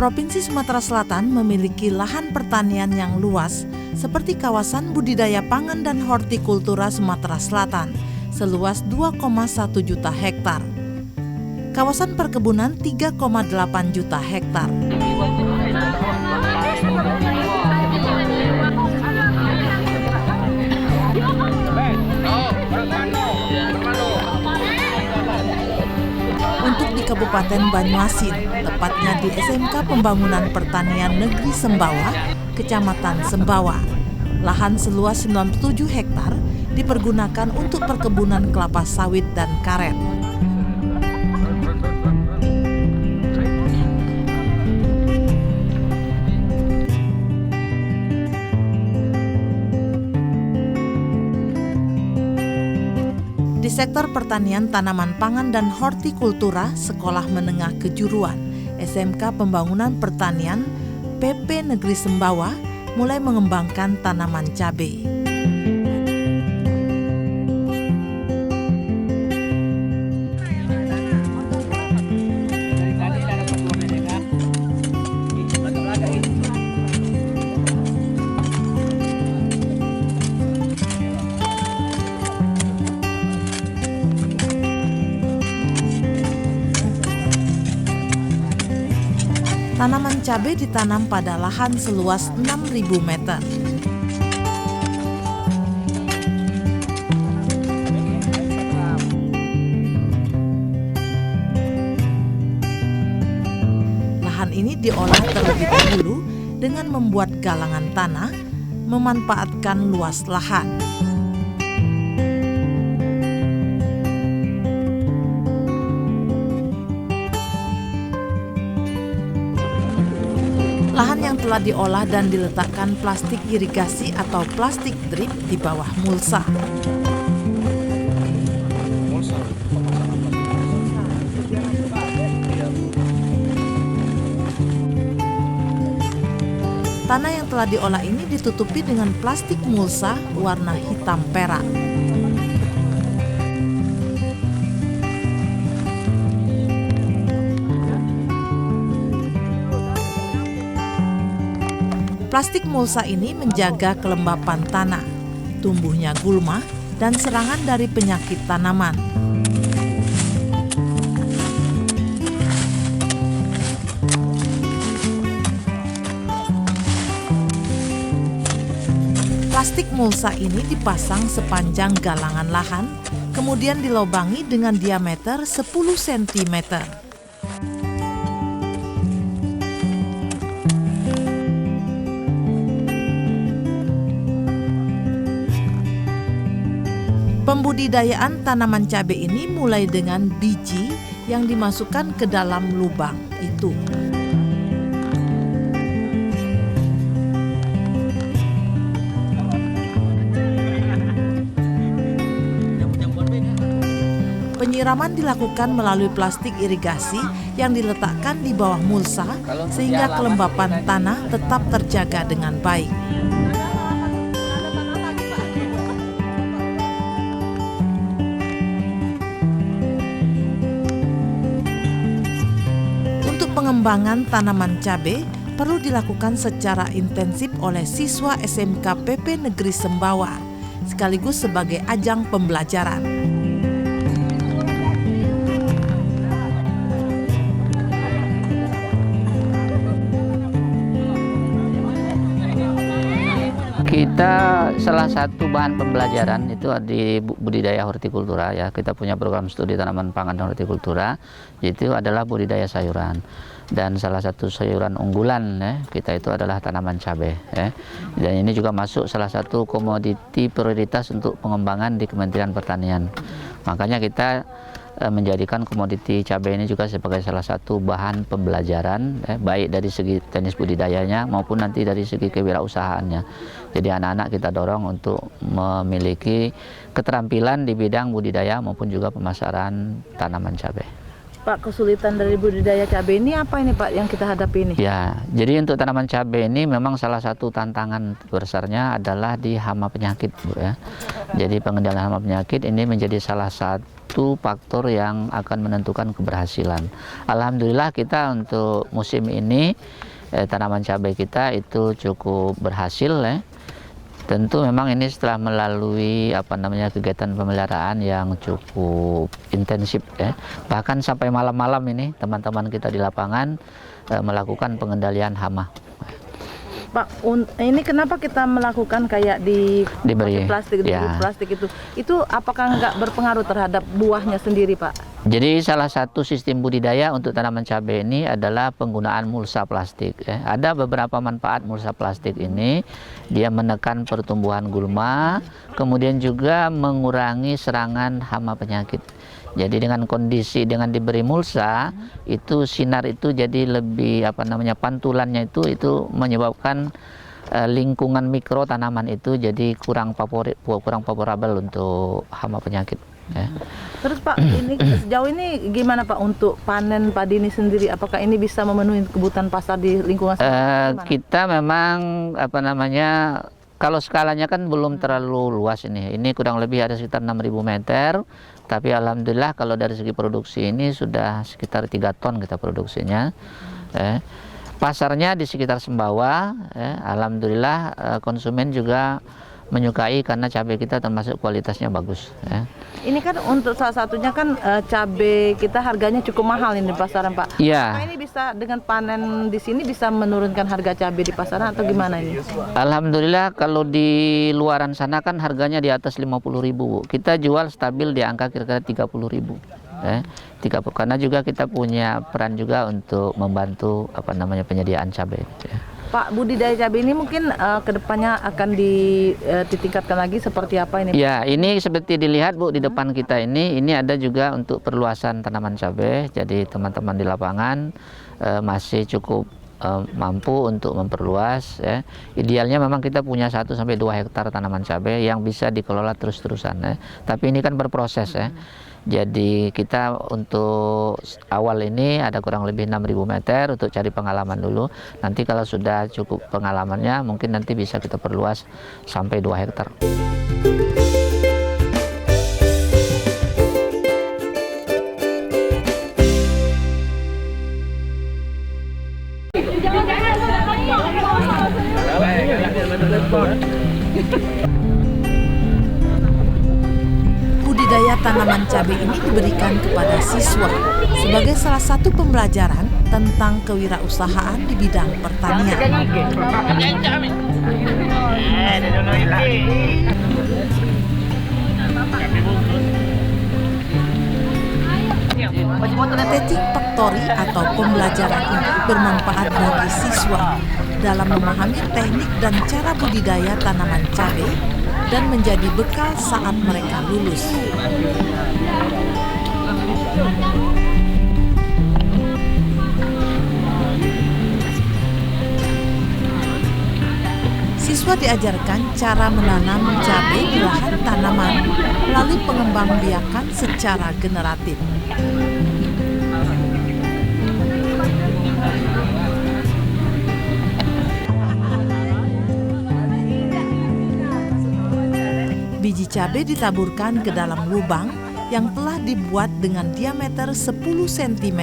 Provinsi Sumatera Selatan memiliki lahan pertanian yang luas seperti kawasan budidaya pangan dan hortikultura Sumatera Selatan seluas 2,1 juta hektar. Kawasan perkebunan 3,8 juta hektar. Untuk di Kabupaten Banyuasin, tepatnya di SMK Pembangunan Pertanian Negeri Sembawa, Kecamatan Sembawa, lahan seluas 97 hektar dipergunakan untuk perkebunan kelapa sawit dan karet. Di sektor pertanian, tanaman pangan dan hortikultura, Sekolah Menengah Kejuruan SMK Pembangunan Pertanian PP Negeri Sembawa mulai mengembangkan tanaman cabai. Tanaman cabai ditanam pada lahan seluas 6.000 meter. Lahan ini diolah terlebih dahulu dengan membuat galangan tanah, memanfaatkan luas lahan. Lahan yang telah diolah dan diletakkan plastik irigasi atau plastik drip di bawah mulsa. Tanah yang telah diolah ini ditutupi dengan plastik mulsa warna hitam perak. Plastik mulsa ini menjaga kelembapan tanah, tumbuhnya gulma, dan serangan dari penyakit tanaman. Plastik mulsa ini dipasang sepanjang galangan lahan, kemudian dilobangi dengan diameter 10 cm. Pembudidayaan tanaman cabai ini mulai dengan biji yang dimasukkan ke dalam lubang itu. Penyiraman dilakukan melalui plastik irigasi yang diletakkan di bawah mulsa sehingga kelembapan tanah tetap terjaga dengan baik. Pengembangan tanaman cabai perlu dilakukan secara intensif oleh siswa SMK PP Negeri Sembawa, sekaligus sebagai ajang pembelajaran. Kita salah satu bahan pembelajaran itu di budidaya hortikultura ya. Kita punya program studi tanaman pangan dan hortikultura, itu adalah budidaya sayuran. Dan salah satu sayuran unggulan ya, kita itu adalah tanaman cabai ya. Dan ini juga masuk salah satu komoditi prioritas untuk pengembangan di Kementerian Pertanian. Makanya kita menjadikan komoditi cabai ini juga sebagai salah satu bahan pembelajaran, baik dari segi teknis budidayanya maupun nanti dari segi kewirausahaannya. Jadi anak-anak kita dorong untuk memiliki keterampilan di bidang budidaya maupun juga pemasaran tanaman cabai. Pak, kesulitan dari budidaya cabai ini apa ini Pak yang kita hadapi ini? Ya, jadi untuk tanaman cabai ini memang salah satu tantangan besarnya adalah di hama penyakit, Bu, ya. Jadi pengendalian hama penyakit ini menjadi salah satu faktor yang akan menentukan keberhasilan. Alhamdulillah kita untuk musim ini tanaman cabai kita itu cukup berhasil, ya. Tentu memang ini setelah melalui kegiatan pemeliharaan yang cukup intensif, ya. Bahkan sampai malam-malam ini teman-teman kita di lapangan melakukan pengendalian hama. Pak, ini kenapa kita melakukan kayak diberi plastik, ya. Plastik itu apakah nggak berpengaruh terhadap buahnya sendiri, Pak? Jadi salah satu sistem budidaya untuk tanaman cabai ini adalah penggunaan mulsa plastik, ya. Ada beberapa manfaat mulsa plastik ini, dia menekan pertumbuhan gulma, kemudian juga mengurangi serangan hama penyakit. Jadi dengan diberi mulsa, itu sinar itu jadi lebih pantulannya itu menyebabkan lingkungan mikro tanaman itu jadi kurang favorabel untuk hama penyakit, ya. Terus Pak, ini sejauh ini gimana Pak untuk panen padi ini sendiri? Apakah ini bisa memenuhi kebutuhan pasar di lingkungan kita memang kalau skalanya kan belum terlalu luas ini. Ini kurang lebih ada sekitar 6.000 meter. Tapi alhamdulillah kalau dari segi produksi ini sudah sekitar 3 ton kita produksinya. Pasarnya di sekitar Sembawa. Alhamdulillah konsumen juga menyukai karena cabai kita termasuk kualitasnya bagus, ya. Ini kan untuk salah satunya kan cabai kita harganya cukup mahal ini di pasaran, Pak. Iya. Nah, ini bisa dengan panen di sini bisa menurunkan harga cabai di pasaran atau gimana ini? Alhamdulillah kalau di luaran sana kan harganya di atas 50.000, Bu. Kita jual stabil di angka kira-kira 30.000. Karena juga kita punya peran juga untuk membantu penyediaan cabai, ya. Pak, budidaya cabai ini mungkin kedepannya akan ditingkatkan lagi seperti apa ini? Ya, ini seperti dilihat Bu di depan kita ini ada juga untuk perluasan tanaman cabai. Jadi teman-teman di lapangan masih cukup mampu untuk memperluas, ya. Idealnya memang kita punya 1-2 hektar tanaman cabai yang bisa dikelola terus-terusan, ya. Tapi ini kan berproses, ya. Jadi kita untuk awal ini ada kurang lebih 6.000 meter untuk cari pengalaman dulu. Nanti kalau sudah cukup pengalamannya mungkin nanti bisa kita perluas sampai 2 hektar. Budidaya tanaman cabai ini diberikan kepada siswa sebagai salah satu pembelajaran tentang kewirausahaan di bidang pertanian. Teaching factory atau pembelajaran ini bermanfaat bagi siswa dalam memahami teknik dan cara budidaya tanaman cabai dan menjadi bekal saat mereka lulus. Siswa diajarkan cara menanam cabai di lahan tanaman melalui pengembangbiakan secara generatif. Biji cabai ditaburkan ke dalam lubang yang telah dibuat dengan diameter 10 cm.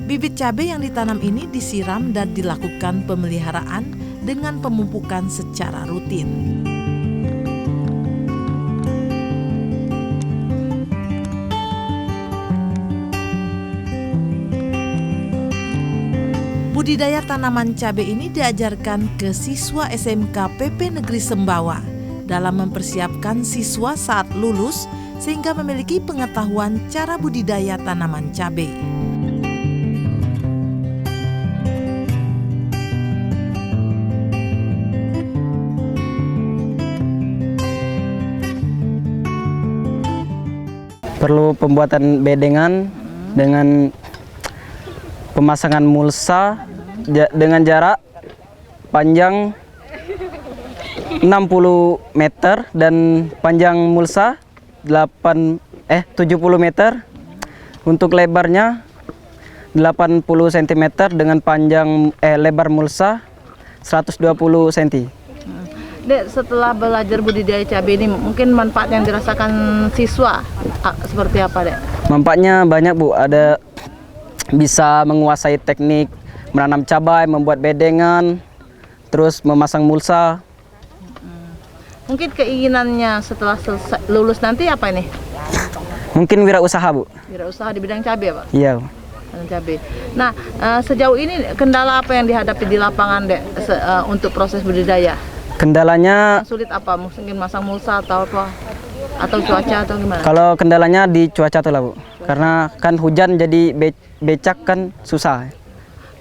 Bibit cabai yang ditanam ini disiram dan dilakukan pemeliharaan dengan pemupukan secara rutin. Budidaya tanaman cabai ini diajarkan ke siswa SMK PP Negeri Sembawa dalam mempersiapkan siswa saat lulus sehingga memiliki pengetahuan cara budidaya tanaman cabai. perlu pembuatan bedengan dengan pemasangan mulsa dengan jarak panjang 60 meter dan panjang mulsa 70 meter. Untuk lebarnya 80 cm dengan panjang lebar mulsa 120 cm. Dek, setelah belajar budidaya cabai ini mungkin manfaat yang dirasakan siswa seperti apa, Dek? Manfaatnya banyak, Bu. Ada bisa menguasai teknik menanam cabai, membuat bedengan, terus memasang mulsa. Mungkin keinginannya setelah selesai, lulus nanti apa ini? Mungkin wirausaha, Bu. Wirausaha di bidang cabai, Pak? Iya. Bidang cabai. Nah, sejauh ini kendala apa yang dihadapi di lapangan, Dek, untuk proses budidaya? Kendalanya, Yang sulit apa? Mungkin masang mulsa atau apa? Atau cuaca atau gimana? kalau kendalanya di cuaca tuh lah, Bu. Karena kan hujan jadi becak kan susah.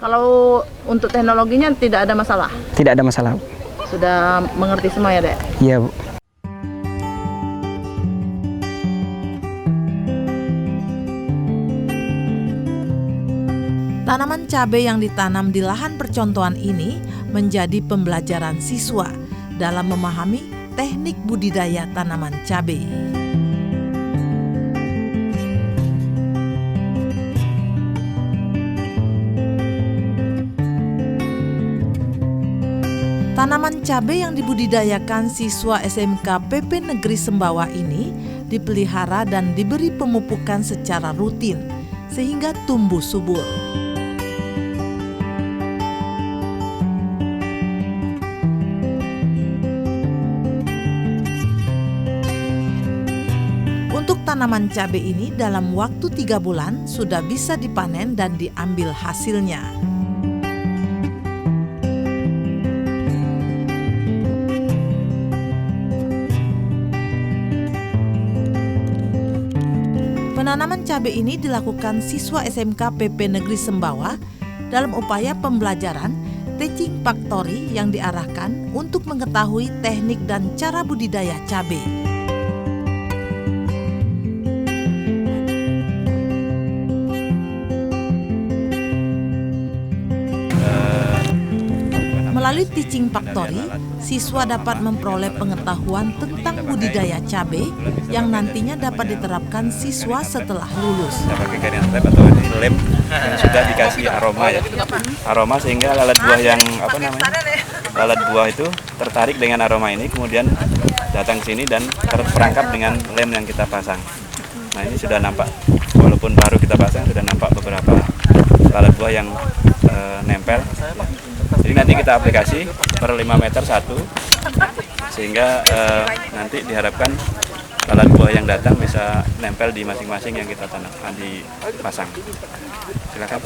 Kalau untuk teknologinya tidak ada masalah? Tidak ada masalah, Bu. Sudah mengerti semua ya, Dek? Iya, Bu. Tanaman cabai yang ditanam di lahan percontohan ini menjadi pembelajaran siswa dalam memahami teknik budidaya tanaman cabai. Tanaman cabai yang dibudidayakan siswa SMK PP Negeri Sembawa ini dipelihara dan diberi pemupukan secara rutin sehingga tumbuh subur. Untuk tanaman cabai ini dalam waktu 3 bulan sudah bisa dipanen dan diambil hasilnya. Penanaman cabai ini dilakukan siswa SMK PP Negeri Sembawa dalam upaya pembelajaran Teaching Factory yang diarahkan untuk mengetahui teknik dan cara budidaya cabai. Melalui Teaching Factory, siswa dapat memperoleh pengetahuan tentang budidaya cabai yang nantinya dapat diterapkan siswa setelah lulus. Kita pakai Guardian Lab atau lem yang sudah dikasih aroma ya. Aroma sehingga lalat buah yang lalat buah itu tertarik dengan aroma ini, kemudian datang ke sini dan terperangkap dengan lem yang kita pasang. Nah, ini sudah nampak, walaupun baru kita pasang sudah nampak beberapa lalat buah yang nempel. Jadi nanti kita aplikasi per 5 meter satu, sehingga nanti diharapkan lalat buah yang datang bisa nempel di masing-masing yang kita tanam, dipasang. Silakan.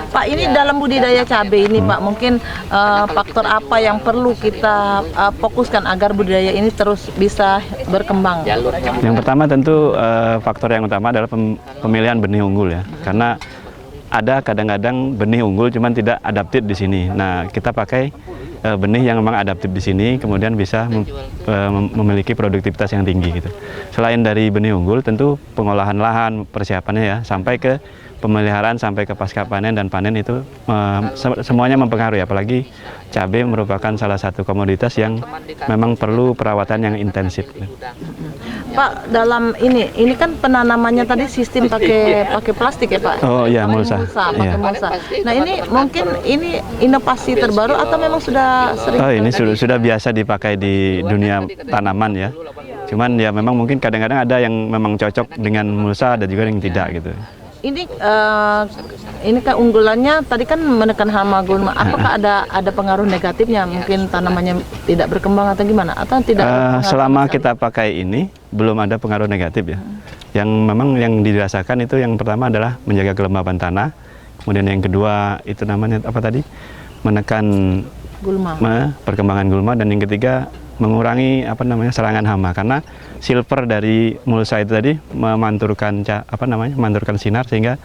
Pak, ini dalam budidaya cabai ini Pak, mungkin faktor apa yang perlu kita fokuskan agar budidaya ini terus bisa berkembang? Yang pertama tentu faktor yang utama adalah pemilihan benih unggul ya, karena ada kadang-kadang benih unggul cuman tidak adaptif di sini. Nah, kita pakai benih yang memang adaptif di sini, kemudian bisa memiliki produktivitas yang tinggi gitu. Selain dari benih unggul, tentu pengolahan lahan, persiapannya ya, sampai ke pemeliharaan sampai ke pasca panen dan panen itu semuanya mempengaruhi, apalagi cabai merupakan salah satu komoditas yang memang perlu perawatan yang intensif. Pak, dalam ini kan penanamannya tadi sistem pakai plastik ya Pak? Oh iya, mulsa. Pakai mulsa. Nah, ini mungkin ini inovasi terbaru atau memang sudah sering? Oh, ini sudah biasa dipakai di dunia tanaman ya. Cuman ya memang mungkin kadang-kadang ada yang memang cocok dengan mulsa, ada juga yang tidak gitu. Ini keunggulannya tadi kan menekan hama gulma. Apakah ada pengaruh negatifnya? Mungkin tanamannya tidak berkembang atau gimana? Atau tidak? Selama kita pakai ini belum ada pengaruh negatif ya. Yang memang yang dirasakan itu yang pertama adalah menjaga kelembapan tanah. Kemudian yang kedua itu namanya apa tadi? Menekan gulma. Perkembangan gulma, dan yang ketiga mengurangi serangan hama, karena silver dari mulsa itu tadi memanturkan sinar sehingga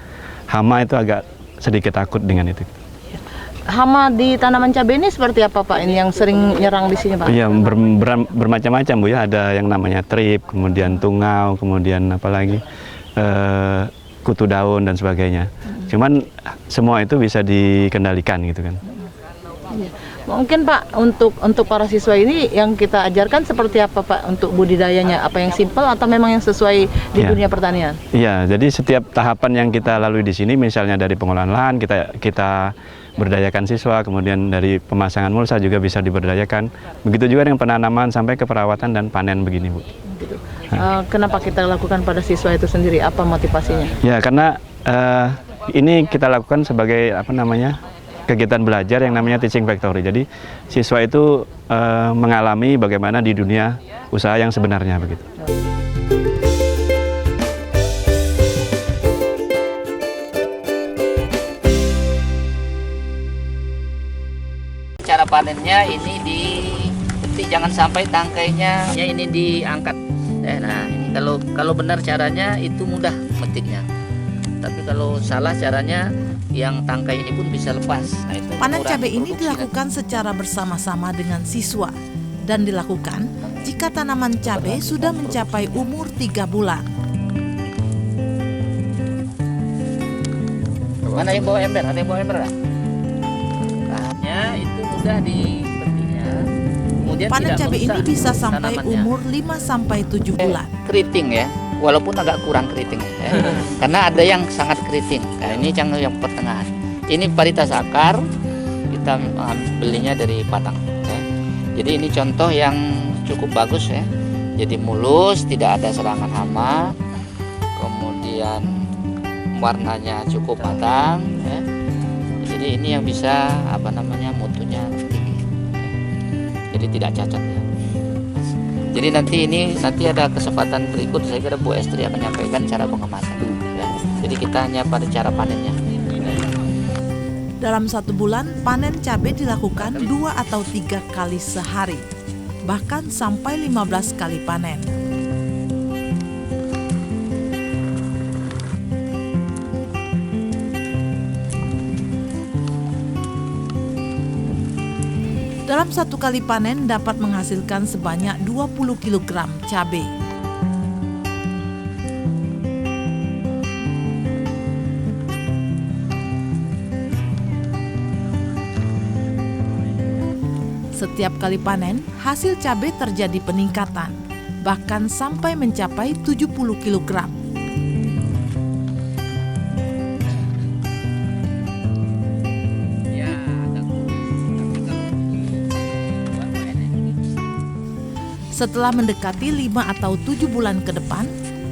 hama itu agak sedikit takut dengan itu. hama di tanaman cabai ini seperti apa Pak? Ini yang sering nyerang di sini Pak? Iya, bermacam-macam Bu ya. Ada yang namanya trip, kemudian tungau, kemudian apalagi kutu daun dan sebagainya. Cuman semua itu bisa dikendalikan gitu kan. Mungkin Pak untuk para siswa ini yang kita ajarkan seperti apa Pak untuk budidayanya? Apa yang simpel atau memang yang sesuai di dunia pertanian? Iya, jadi setiap tahapan yang kita lalui di sini, misalnya dari pengolahan lahan kita berdayakan siswa, kemudian dari pemasangan mulsa juga bisa diberdayakan. Begitu juga dengan penanaman sampai ke perawatan dan panen begini Bu. Kenapa kita lakukan pada siswa itu sendiri? Apa motivasinya? Ya karena ini kita lakukan sebagai kegiatan belajar yang namanya teaching factory. Jadi siswa itu mengalami bagaimana di dunia usaha yang sebenarnya begitu. Cara panennya ini dipetik, jangan sampai tangkainya ini diangkat. Nah ini kalau benar caranya itu mudah metiknya. Tapi kalau salah caranya yang tangkai ini pun bisa lepas. Nah, itu Panen cabai ini dilakukan secara bersama-sama dengan siswa dan dilakukan jika tanaman cabai sudah mencapai umur 3 bulan. Mana yang bawa ember? Ada yang bawa ember? Bahannya itu mudah dipetiknya. Kemudian Panen tidak cabai ini merusak bisa sampai tanamannya. umur 5-7 bulan. Keriting ya, walaupun agak kurang keriting ya. Karena ada yang sangat keriting. Nah, ini yang pertengahan. Ini varietas akar, kita belinya dari Padang ya. Jadi ini contoh yang cukup bagus ya. Jadi mulus, tidak ada serangan hama. Kemudian warnanya cukup matang ya. Jadi ini yang bisa mutunya tinggi. Jadi tidak cacat ya. Jadi nanti ada kesempatan berikut, saya kira Bu Estri akan menyampaikan cara pengemasan ya. Jadi kita hanya pada cara panennya. Dalam 1 bulan, panen cabai dilakukan 2 atau 3 kali sehari, bahkan sampai 15 kali panen. Dalam 1 kali panen dapat menghasilkan sebanyak 20 kg cabai. Setiap kali panen, hasil cabai terjadi peningkatan, bahkan sampai mencapai 70 kg. Setelah mendekati 5 atau 7 bulan ke depan,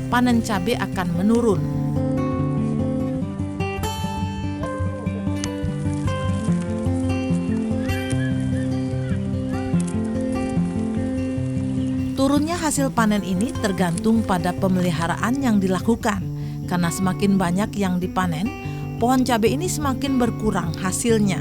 panen cabai akan menurun. Turunnya hasil panen ini tergantung pada pemeliharaan yang dilakukan. Karena semakin banyak yang dipanen, pohon cabai ini semakin berkurang hasilnya.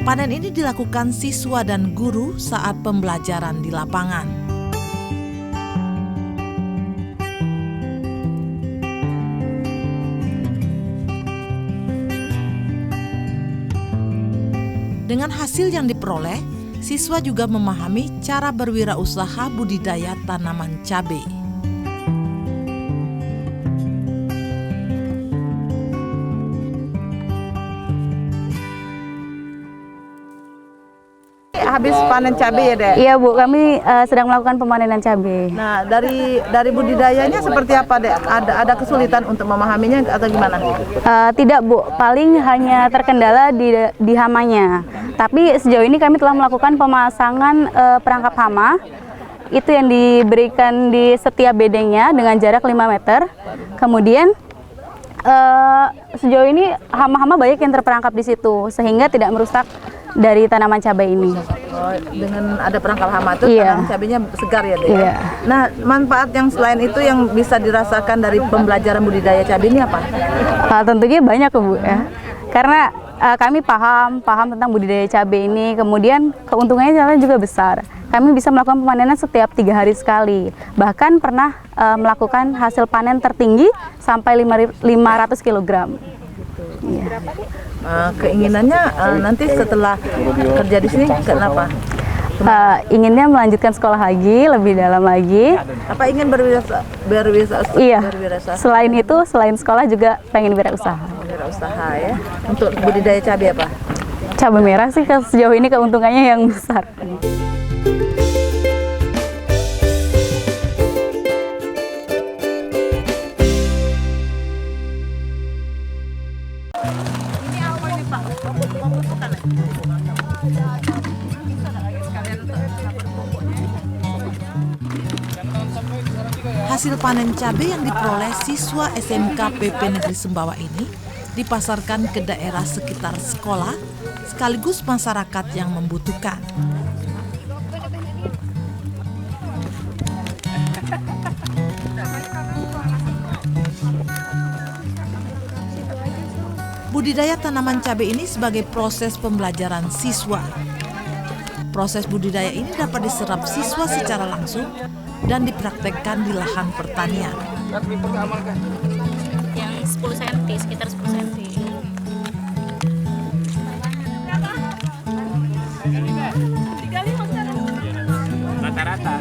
Panen ini dilakukan siswa dan guru saat pembelajaran di lapangan. Dengan hasil yang diperoleh, siswa juga memahami cara berwirausaha budidaya tanaman cabai. Habis panen cabai ya, Dek? Iya, Bu, kami sedang melakukan pemanenan cabai. Nah, dari budidayanya seperti apa, Dek? Ada kesulitan untuk memahaminya atau gimana? Tidak, Bu, paling hanya terkendala di hamanya. Tapi sejauh ini kami telah melakukan pemasangan perangkap hama. Itu yang diberikan di setiap bedengnya dengan jarak 5 meter. Kemudian sejauh ini hama-hama banyak yang terperangkap di situ, sehingga tidak merusak dari tanaman cabai ini. Oh, dengan ada perangkap hama itu Iya. tanaman cabainya segar ya, Dek? Iya. Nah, manfaat yang selain itu yang bisa dirasakan dari pembelajaran budidaya cabai ini apa? Tentunya banyak, Bu, ya. Karena kami paham tentang budidaya cabai ini, kemudian keuntungannya ternyata juga besar. Kami bisa melakukan pemanenan setiap 3 hari sekali, bahkan pernah melakukan hasil panen tertinggi sampai 500 kg. Iya. Keinginannya nanti setelah kerja di sini kenapa? Inginnya melanjutkan sekolah lagi, lebih dalam lagi. Apa ingin berwirausaha? Iya. Selain itu, selain sekolah juga pengen berwirausaha. Berwirausaha ya. Untuk budidaya cabai apa? Cabai merah sih sejauh ini keuntungannya yang besar. Hasil panen cabai yang diperoleh siswa SMK PP Negeri Sembawa ini dipasarkan ke daerah sekitar sekolah sekaligus masyarakat yang membutuhkan. Budidaya tanaman cabai ini sebagai proses pembelajaran siswa. Proses budidaya ini dapat diserap siswa secara langsung dan dipraktekkan di lahan pertanian. Yang 10 cm, sekitar 10 cm. Rata-rata.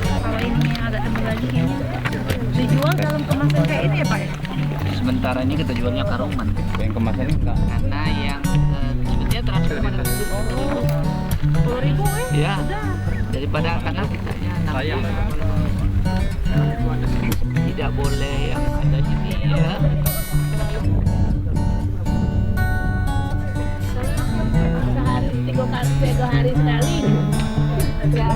Kalau ini agak tebal lagi kayaknya. Dijual dalam kemasan kayak ini ya Pak? Sementara ini kita jualnya karungan. Yang kemasan enggak. Karena yang sebetulnya terakhir pada 10.000 ya daripada karena sayang tidak boleh yang ada ini ya. Sehari 3 hari sekali. Ya,